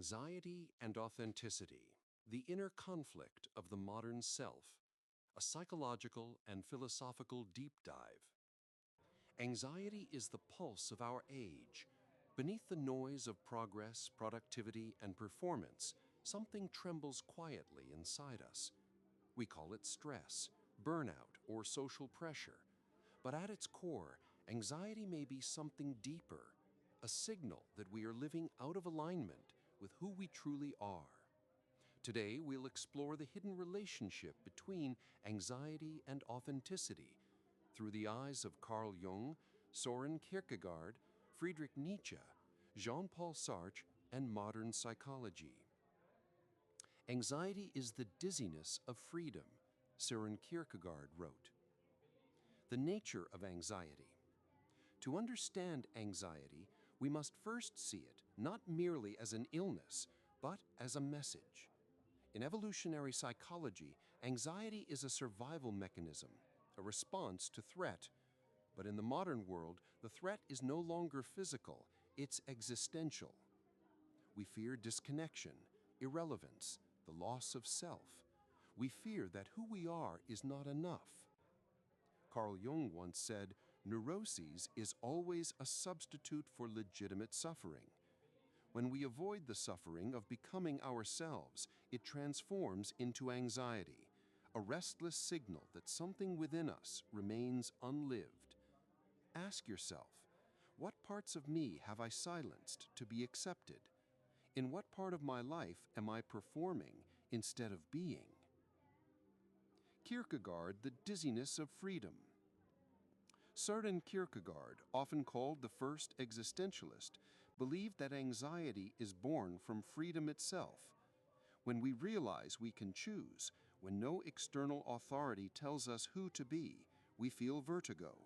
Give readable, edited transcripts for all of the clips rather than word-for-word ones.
Anxiety and authenticity, the inner conflict of the modern self, a psychological and philosophical deep dive. Anxiety is the pulse of our age. Beneath the noise of progress, productivity, and performance, something trembles quietly inside us. We call it stress, burnout, or social pressure. But at its core, anxiety may be something deeper, a signal that we are living out of alignment with who we truly are. Today, we'll explore the hidden relationship between anxiety and authenticity through the eyes of Carl Jung, Søren Kierkegaard, Friedrich Nietzsche, Jean-Paul Sartre, and modern psychology. Anxiety is the dizziness of freedom, Søren Kierkegaard wrote. The nature of anxiety. To understand anxiety, we must first see it not merely as an illness, but as a message. In evolutionary psychology, anxiety is a survival mechanism, a response to threat. But in the modern world, the threat is no longer physical, it's existential. We fear disconnection, irrelevance, the loss of self. We fear that who we are is not enough. Carl Jung once said, "Neuroses is always a substitute for legitimate suffering." When we avoid the suffering of becoming ourselves, it transforms into anxiety, a restless signal that something within us remains unlived. Ask yourself, what parts of me have I silenced to be accepted? In what part of my life am I performing instead of being? Kierkegaard, the dizziness of freedom. Søren Kierkegaard, often called the first existentialist, believed that anxiety is born from freedom itself. When we realize we can choose, when no external authority tells us who to be, we feel vertigo.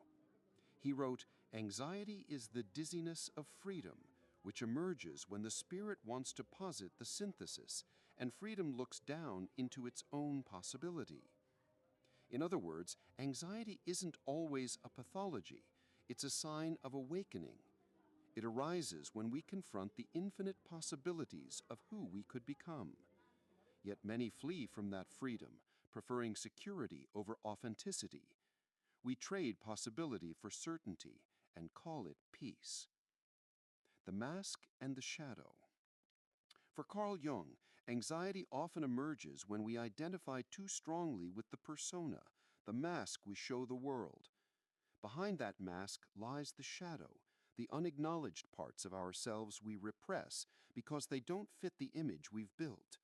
He wrote, "Anxiety is the dizziness of freedom, which emerges when the spirit wants to posit the synthesis, and freedom looks down into its own possibility." In other words, anxiety isn't always a pathology, it's a sign of awakening. It arises when we confront the infinite possibilities of who we could become. Yet many flee from that freedom, preferring security over authenticity. We trade possibility for certainty and call it peace. The mask and the shadow. For Carl Jung, anxiety often emerges when we identify too strongly with the persona, the mask we show the world. Behind that mask lies the shadow, the unacknowledged parts of ourselves we repress because they don't fit the image we've built.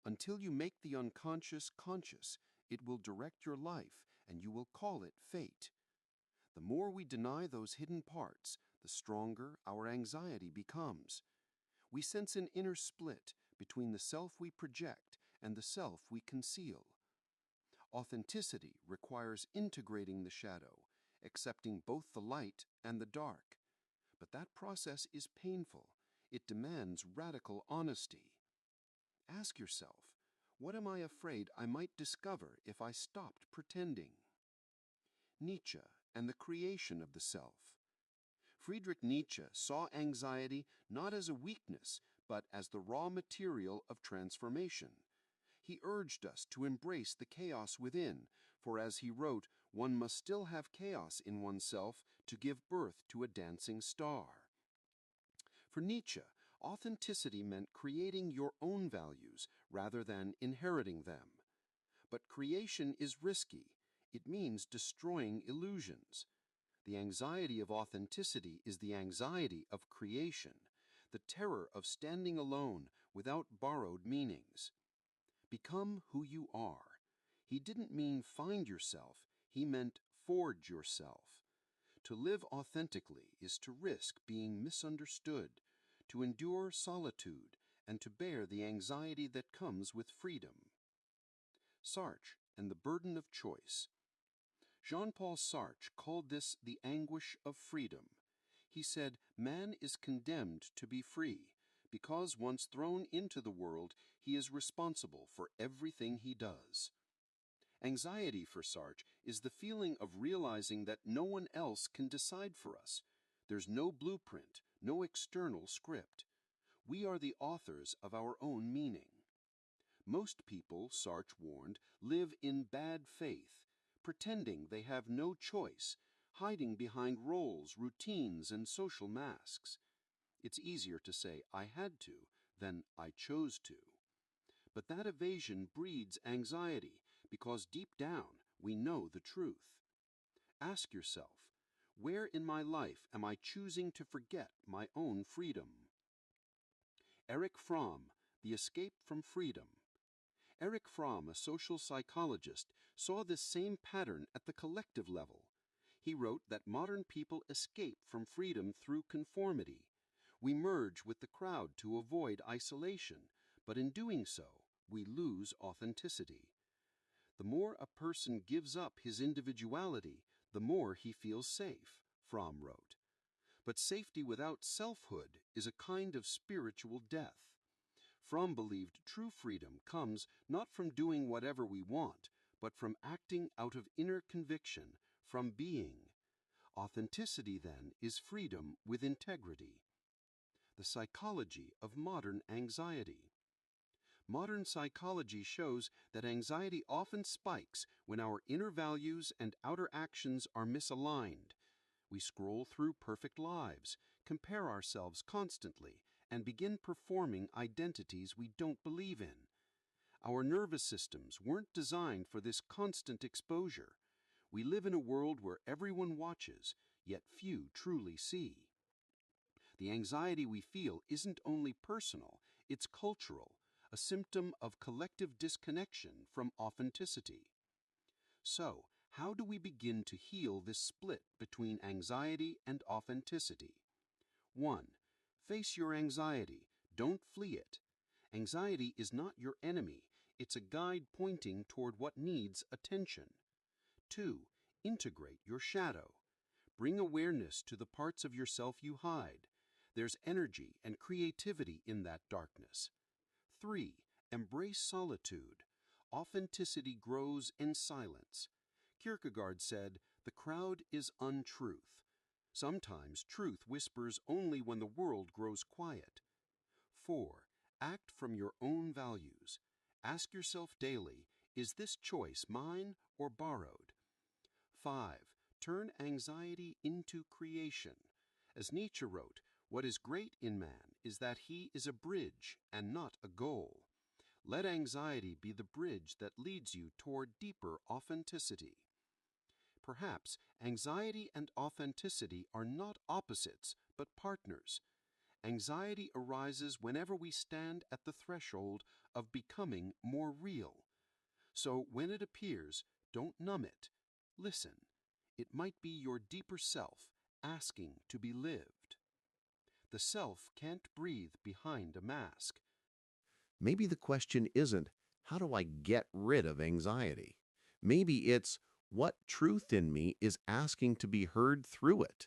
Until you make the unconscious conscious, it will direct your life, and you will call it fate. The more we deny those hidden parts, the stronger our anxiety becomes. We sense an inner split between the self we project and the self we conceal. Authenticity requires integrating the shadow, accepting both the light and the dark. But that process is painful. It demands radical honesty. Ask yourself, what am I afraid I might discover if I stopped pretending? Nietzsche and the creation of the self. Friedrich Nietzsche saw anxiety not as a weakness, but as the raw material of transformation. He urged us to embrace the chaos within, for as he wrote, one must still have chaos in oneself to give birth to a dancing star. For Nietzsche, authenticity meant creating your own values rather than inheriting them. But creation is risky. It means destroying illusions. The anxiety of authenticity is the anxiety of creation, the terror of standing alone without borrowed meanings. Become who you are. He didn't mean find yourself, he meant forge yourself. To live authentically is to risk being misunderstood, to endure solitude, and to bear the anxiety that comes with freedom. Sartre and the burden of choice. Jean-Paul Sartre called this the anguish of freedom. He said, "Man is condemned to be free, because once thrown into the world, he is responsible for everything he does." Anxiety for Sartre is the feeling of realizing that no one else can decide for us. There's no blueprint, no external script. We are the authors of our own meaning. Most people, Sartre warned, live in bad faith, pretending they have no choice, hiding behind roles, routines, and social masks. It's easier to say, I had to, than I chose to. But that evasion breeds anxiety, because deep down we know the truth. Ask yourself, where in my life am I choosing to forget my own freedom? Erich Fromm, The Escape from Freedom. Erich Fromm, a social psychologist, saw this same pattern at the collective level. He wrote that modern people escape from freedom through conformity. We merge with the crowd to avoid isolation, but in doing so, we lose authenticity. The more a person gives up his individuality, the more he feels safe, Fromm wrote. But safety without selfhood is a kind of spiritual death. Fromm believed true freedom comes not from doing whatever we want, but from acting out of inner conviction, from being. Authenticity, then, is freedom with integrity. The psychology of modern anxiety. Modern psychology shows that anxiety often spikes when our inner values and outer actions are misaligned. We scroll through perfect lives, compare ourselves constantly, and begin performing identities we don't believe in. Our nervous systems weren't designed for this constant exposure. We live in a world where everyone watches, yet few truly see. The anxiety we feel isn't only personal, it's cultural, a symptom of collective disconnection from authenticity. So, how do we begin to heal this split between anxiety and authenticity? 1. Face your anxiety. Don't flee it. Anxiety is not your enemy. It's a guide pointing toward what needs attention. 2. Integrate your shadow. Bring awareness to the parts of yourself you hide. There's energy and creativity in that darkness. 3. Embrace solitude. Authenticity grows in silence. Kierkegaard said, "The crowd is untruth." Sometimes truth whispers only when the world grows quiet. 4. Act from your own values. Ask yourself daily, is this choice mine or borrowed? 5. Turn anxiety into creation. As Nietzsche wrote, what is great in man is that he is a bridge and not a goal. Let anxiety be the bridge that leads you toward deeper authenticity. Perhaps anxiety and authenticity are not opposites, but partners. Anxiety arises whenever we stand at the threshold of becoming more real. So when it appears, don't numb it. Listen. It might be your deeper self asking to be lived. The self can't breathe behind a mask. Maybe the question isn't, how do I get rid of anxiety? Maybe it's, what truth in me is asking to be heard through it?